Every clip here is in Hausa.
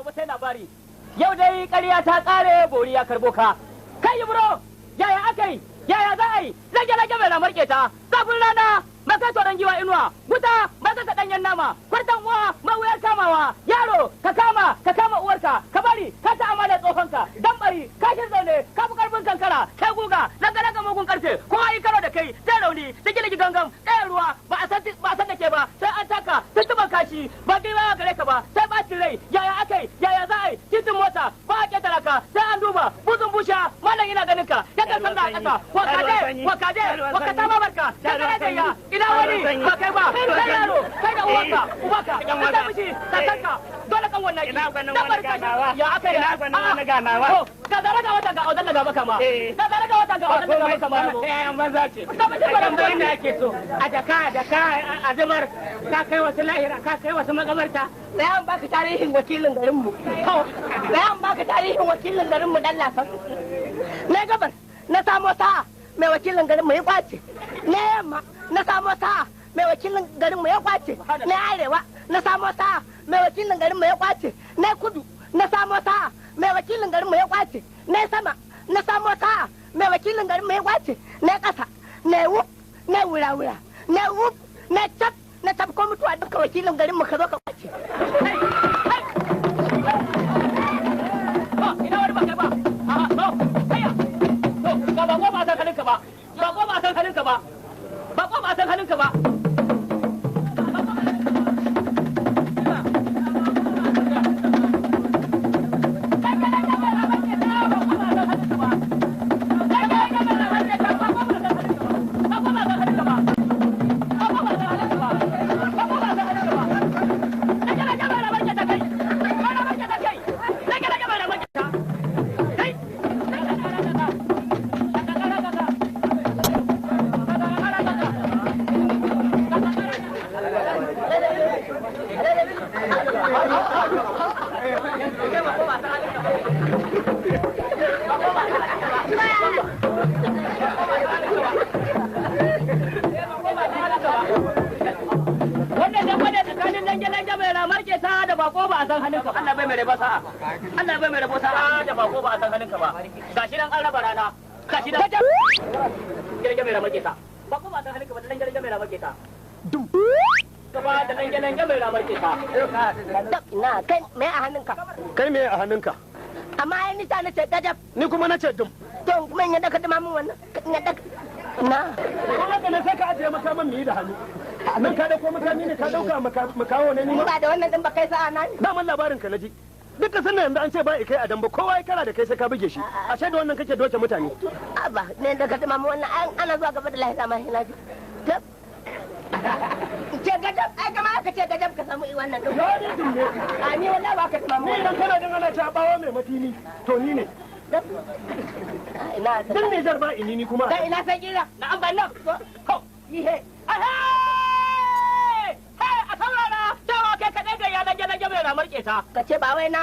gobe sai labari. Yau dai ƙarya ta ƙare bori ya karbo ka. Kai bro, yaya akai? Yaya za a yi? Rage mai lamar keta. Kafin rana, maka tsoron giwa inuwa. Wuta, maka ka ɗanyen nama. Kwartan uwa, mawuyar kamawa. Yaro, ka kama uwarka. Ka bari, ka ta amana tsofanka. Dan bari, ka shi zaune, ka fi karfin kankara. Kai guga, daga mugun karfe. Kowa yi karo da kai, sai rauni, digiligi gangan, ɗaya ruwa. Ba a san da ke ba, sai an taka, tuntuban kashi. Ba girma gare ka ba, sai ɓacin rai. Yaya akai? Yaya za a yi? Titin mota, ba a ƙetara ka, sai an duba. Buzun busha, malam ina ganin ka. Yakan san da a ƙasa. Wakade, barka. Daga ina wani, ba kai ba. Kai yaro, kai da uwanka, ubaka, ka mishi, kakanka. Dole kan wannan ina gwanin wani ganawa. Ya aka yi. Ina gwanin wani ganawa. Ka zara ga wata ga ozan daga maka ma. Ka zara ga wata ga ozan daga maka ma. Sai ayan banza ce. Ka mishi baran da ina yake so. A daka a zubar. Ka kai wasu lahira, ka kai wasu makabarta. Sai an baka tarihin wakilin garinmu. Sai an baka tarihin wakilin garinmu dan lafa. Na gabar, na samo sa'a mai wakilin garinmu ya kwace. Na yamma, na samo sa'a mai wakilin garinmu ya kwace. Na arewa, na samo sa'a mai wakilin garinmu ya kwace. Na kudu, na samo sa'a mai wakilin garinmu ya kwace. Na sama, na samo sa'a mai wakilin garinmu ya kwace. Na ƙasa, na wuf, na wura-wura. Na wuf, na cap, na cap ko mutuwa duka wakilin garinmu ka zo ka kwace. Ina wani ba kai ba. Ba ko ba san halinka ba. Ba ko ba san halinka ba. Ba ko ba san halinka ba. Kai me a hannunka? Amma ai ni ta nace gadab. Ni kuma nace dum. To kuma in yadda ka dima min wannan. Na. Kuma da ne sai ka ajiye makaman mu yi da hannu. Nan ka dauko makami ne ka dauka makawo ne ni ma. Ba da wannan din ba kai sa'a na. Daman labarin ka naji. Duka sannan yanzu an ce ba kai a damba kowa ya kara da kai sai ka buge shi. Ashe da wannan kake doke mutane. Aba ne da ka dima min wannan ana zuwa gaba da lahira ma hina ji. Ce gadab ai kama aka ce gadab ka samu wannan din. A ni wallahi ba ka tumamu. Ni dan kana dan ana ta bawo mai matini to ni ne. Ina dan me zarba ini ni kuma. Dan ina sai kira. Na an bannan. Ko yi he. A saurara cewa kai kaɗai da ya lage mai ramar keta. Ka ce ba wai na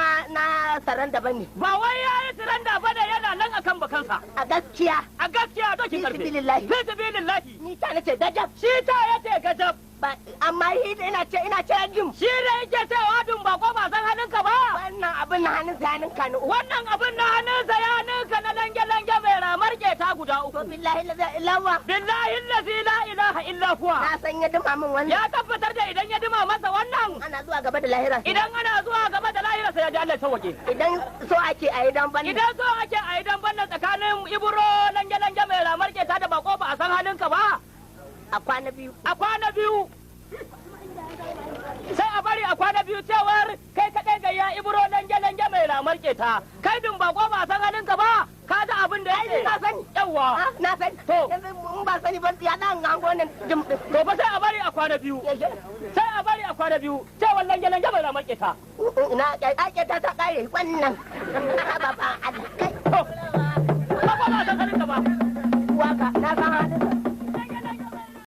saranda ba ne. Ba wai ya yi saranda ba ne yana nan akan bakansa. A gaskiya. A gaskiya dokin karfe. Fi sibilillahi. Ni ta nace gajab. Shi ta yace gajab. Amma ina ce jim. Shi ne yake cewa dun ba ko ba san hannunka ba. Wannan abin na hannunsa ya ninka ni. Wannan abin na hannunsa ya ninka na lange mai ramar keta guda uku. Billahi allazi la ilaha illa huwa. Na san ya dima min wannan. Ya tabbatar da idan ya dima masa wannan. Ana zuwa gaba da lahira. Idan ana zuwa gaba da lahira sai ya ji Allah sauke. Idan so ake a yi dan bannan. Idan so ake a yi dan bannan tsakanin Ibro lange mai ramar keta da bako ba a san hannunka ba. A kwana biyu. Sai a bari a kwana biyu cewar kai kaɗai ga ya Ibro lange mai ramar keta. Kai dun bako ba san halinka ba. Ka ji abin da yake. Na sani. Yawwa. Na sani. To. In ba sani ba ya dan hango nan jim. To ba sai a bari a kwana biyu. Sai a bari a kwana biyu cewar lange mai ramar keta. Ina keta ta kare wannan. Ba Allah kai. To. Ba san halinka ba. Waka na san halinka.